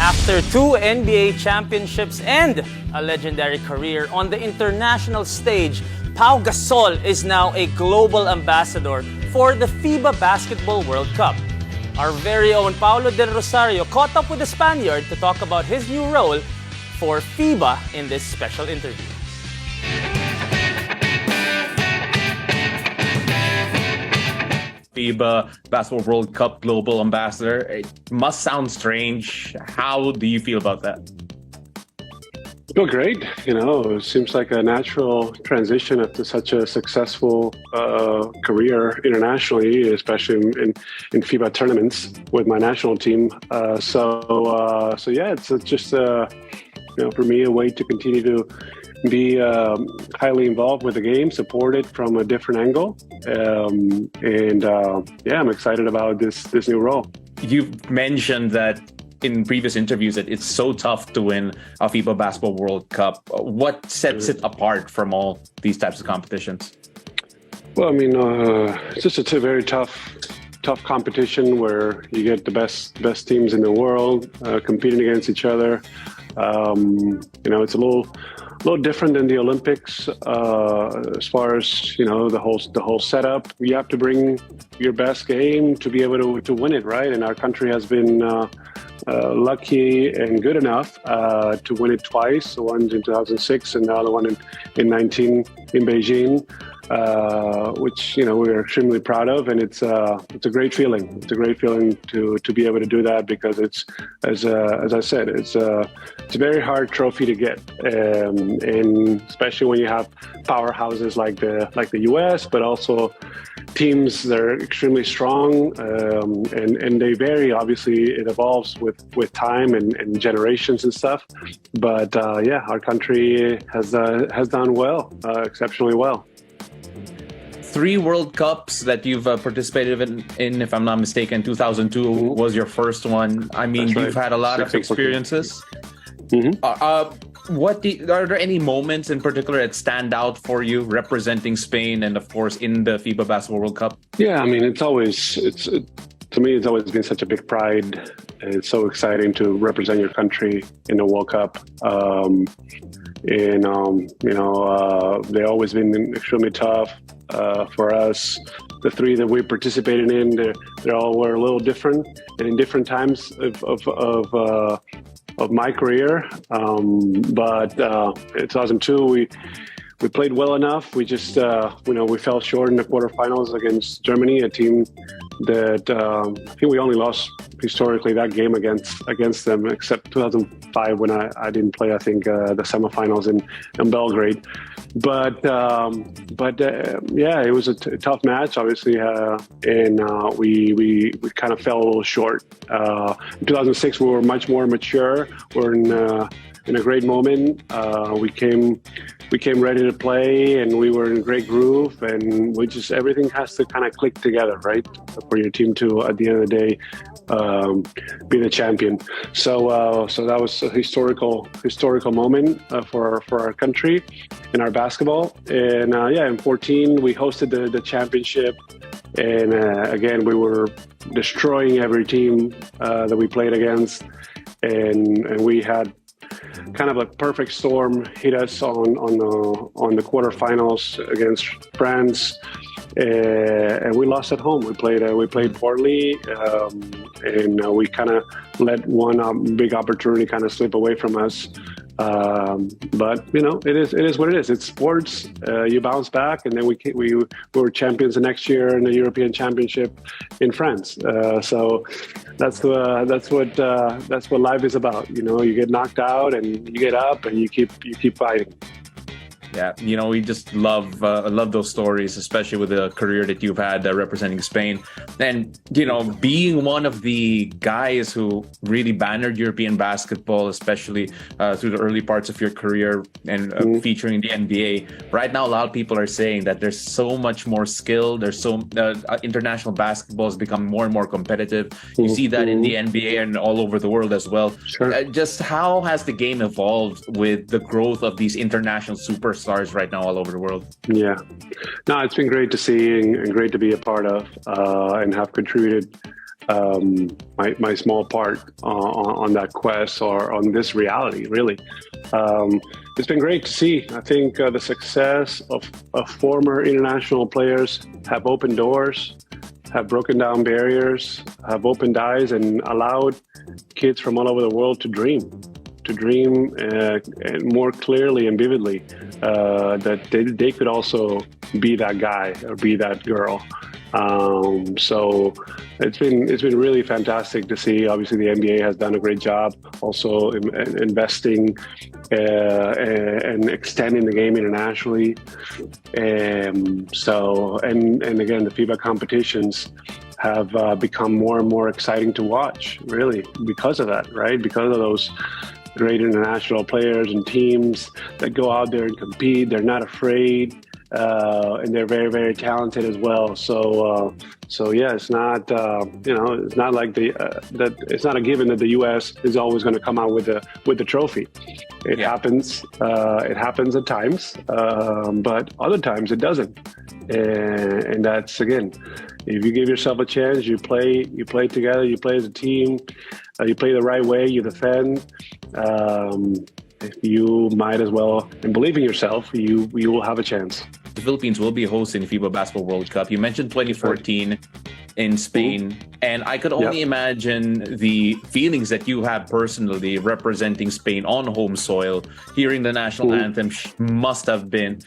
After 2 NBA championships and a legendary career on the international stage, Pau Gasol is now a global ambassador for the FIBA Basketball World Cup. Our very own Paulo Del Rosario caught up with the Spaniard to talk about his new role for FIBA in this special interview. FIBA Basketball World Cup Global Ambassador. It must sound strange. How do you feel about that? Feel great. It seems like a natural transition after such a successful career internationally, especially in FIBA tournaments with my national team. So yeah, it's just for me a way to continue to be highly involved with the game, support it from a different angle, yeah, I'm excited about this new role. You've mentioned that in previous interviews that it's so tough to win a FIBA Basketball World Cup. What sets it apart from all these types of competitions? Well, it's just a very tough competition where you get the best teams in the world competing against each other. It's a little different than the Olympics as far as the whole setup. You have to bring your best game to be able to win it, right? And our country has been lucky and good enough to win it twice. The one in 2006 and the other one in 19 in Beijing, which we're extremely proud of, and it's a great feeling. It's a great feeling to be able to do that because it's as I said, it's a very hard trophy to get, and especially when you have powerhouses like the U.S., but also teams that are extremely strong, and they vary. Obviously, it evolves with time and generations and stuff. But our country has done well, exceptionally well. 3 World Cups that you've participated in, if I'm not mistaken. 2002 was your first one. That's right. You've had a lot of experiences. Are there any moments in particular that stand out for you representing Spain and, of course, in the FIBA Basketball World Cup? Yeah, to me, it's always been such a big pride. It's so exciting to represent your country in the World Cup. They've always been extremely tough for us. The 3 that we participated in, they all were a little different and in different times of my career. But in 2002, we played well enough. We just, we fell short in the quarterfinals against Germany, a team that I think we only lost historically that game against them, except 2005 when I didn't play, I think, the semifinals in Belgrade. But it was a tough match, obviously, and we kind of fell a little short. In 2006, we were much more mature. We're in a great moment. We came ready to play, and we were in a great groove, and everything has to kind of click together, right, for your team to, at the end of the day, be the champion. So that was a historical moment for our country in our basketball. And in 2014 we hosted the championship, and again we were destroying every team that we played against, and we had kind of a perfect storm hit us on the quarterfinals against France, and we lost at home. We played poorly, and we kind of let one big opportunity kind of slip away from us. But it is what it is. It's sports. You bounce back, and then we were champions the next year in the European Championship in France. So that's what life is about. You get knocked out, and you get up, and you keep fighting. Yeah, we just love those stories, especially with the career that you've had representing Spain. And, being one of the guys who really bannered European basketball, especially through the early parts of your career and featuring the NBA. Right now, a lot of people are saying that there's so much more skill. There's international basketball has become more and more competitive. You see that in the NBA and all over the world as well. Sure. Just how has the game evolved with the growth of these international superstars right now all over the world? Yeah. No, it's been great to see and great to be a part of and have contributed my small part on that quest or on this reality, really. It's been great to see. I think the success of former international players have opened doors, have broken down barriers, have opened eyes, and allowed kids from all over the world to dream more clearly and vividly that they could also be that guy or be that girl. So it's been really fantastic to see. Obviously, the NBA has done a great job also investing and extending the game internationally. So again, the FIBA competitions have become more and more exciting to watch, really, because of that, right? Because of those great international players and teams that go out there and compete. They're not afraid. And they're very, very talented as well. So yeah, it's not it's not like that. It's not a given that the U.S. is always going to come out with the trophy. It happens. It happens at times, but other times it doesn't. And that's, again, if you give yourself a chance, you play together, you play as a team, you play the right way, you defend. You might as well, and believe in yourself, you will have a chance. The Philippines will be hosting FIBA Basketball World Cup. You mentioned 2014 in Spain, and I could only imagine the feelings that you have personally representing Spain on home soil. Hearing the national anthem must have been,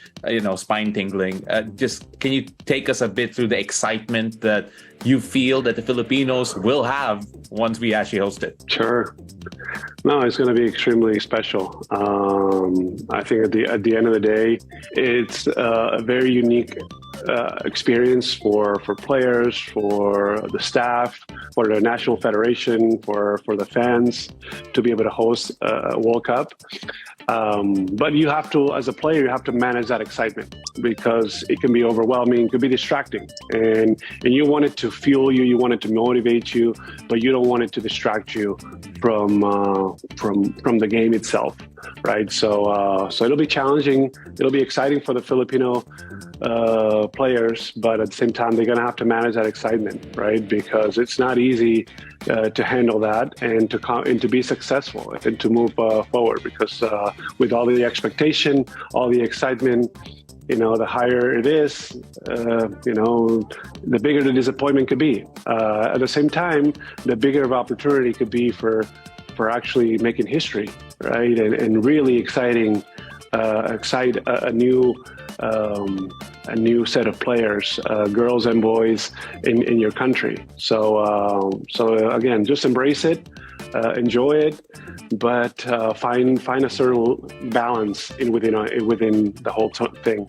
spine-tingling. Just can you take us a bit through the excitement that you feel that the Filipinos will have once we actually host it? Sure. No, it's going to be extremely special. I think at the end of the day, it's a very unique experience for players, for the staff, for the national federation, for the fans to be able to host a World Cup. But you have to, as a player, you have to manage that excitement because it can be overwhelming, it can be distracting, and you want it to fuel you, you want it to motivate you, but you don't want it to distract you from the game itself, right? So it'll be challenging, it'll be exciting for the Filipino players, but at the same time, they're going to have to manage that excitement, right? Because it's not easy to handle that and to be successful and to move forward. Because with all the expectation, all the excitement, the higher it is, the bigger the disappointment could be. At the same time, the bigger of opportunity could be for actually making history, right? And really excite a new set of players, girls and boys in your country. So again, just embrace it, enjoy it, but find a certain balance within the whole thing.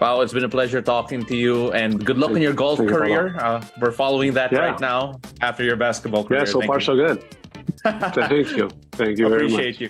Wow, it's been a pleasure talking to you, and good luck in your golf career. We're following that right now after your basketball career. Yeah, so far so good. Thank you. Thank you very much. Appreciate you.